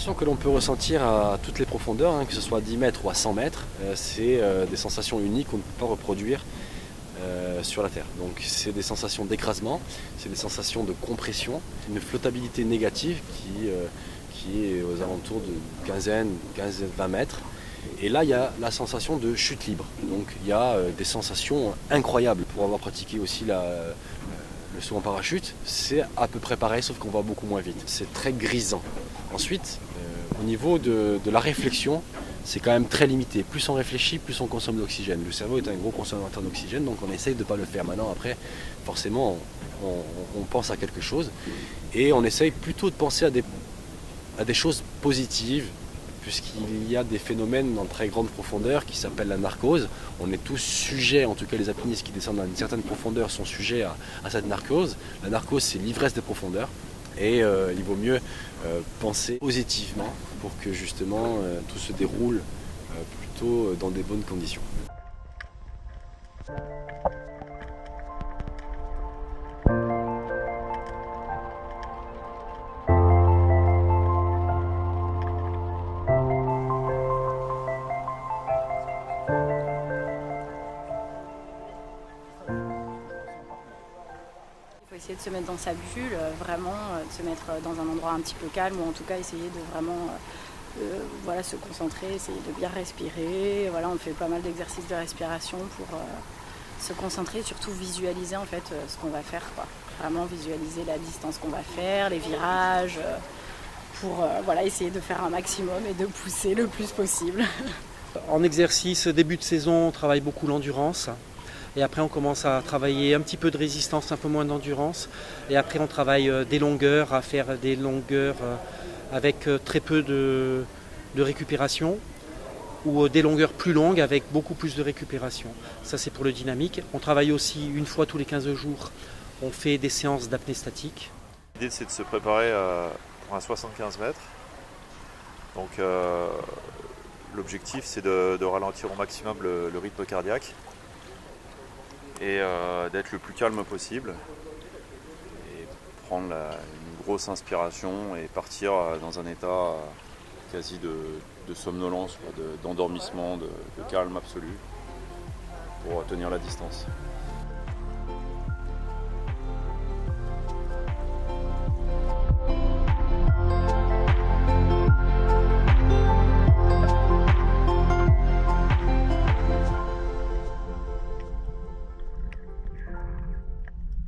sensations que l'on peut ressentir à toutes les profondeurs, que ce soit à 10 mètres ou à 100 mètres, c'est des sensations uniques qu'on ne peut pas reproduire sur la Terre. Donc c'est des sensations d'écrasement, c'est des sensations de compression, une flottabilité négative qui est aux alentours de 15-20 mètres. Et là, il y a la sensation de chute libre. Donc il y a des sensations incroyables. Pour avoir pratiqué aussi le saut en parachute, c'est à peu près pareil, sauf qu'on va beaucoup moins vite. C'est très grisant. Ensuite, au niveau de la réflexion, c'est quand même très limité. Plus on réfléchit, plus on consomme d'oxygène. Le cerveau est un gros consommateur d'oxygène, donc on essaye de ne pas le faire. Maintenant, après, forcément, on pense à quelque chose. Et on essaye plutôt de penser à des choses positives, puisqu'il y a des phénomènes en très grande profondeur qui s'appellent la narcose. On est tous sujets, en tout cas les alpinistes qui descendent à une certaine profondeur sont sujets à cette narcose. La narcose, c'est l'ivresse des profondeurs. Et il vaut mieux penser positivement pour que justement tout se déroule plutôt dans des bonnes conditions. Il faut essayer de se mettre dans sa bulle, vraiment, de se mettre dans un endroit un petit peu calme, ou en tout cas essayer de vraiment se concentrer, essayer de bien respirer. Voilà, on fait pas mal d'exercices de respiration pour se concentrer, surtout visualiser en fait ce qu'on va faire, quoi. Vraiment visualiser la distance qu'on va faire, les virages, pour essayer de faire un maximum et de pousser le plus possible. En exercice, début de saison, on travaille beaucoup l'endurance. Et après, on commence à travailler un petit peu de résistance, un peu moins d'endurance. Et après, on travaille des longueurs, à faire des longueurs avec très peu de récupération, ou des longueurs plus longues avec beaucoup plus de récupération. Ça, c'est pour le dynamique. On travaille aussi une fois tous les 15 jours. On fait des séances d'apnée statique. L'idée, c'est de se préparer pour un 75 mètres. Donc, l'objectif, c'est de ralentir au maximum le rythme cardiaque et d'être le plus calme possible et prendre une grosse inspiration et partir dans un état quasi de somnolence, d'endormissement, de calme absolu pour tenir la distance.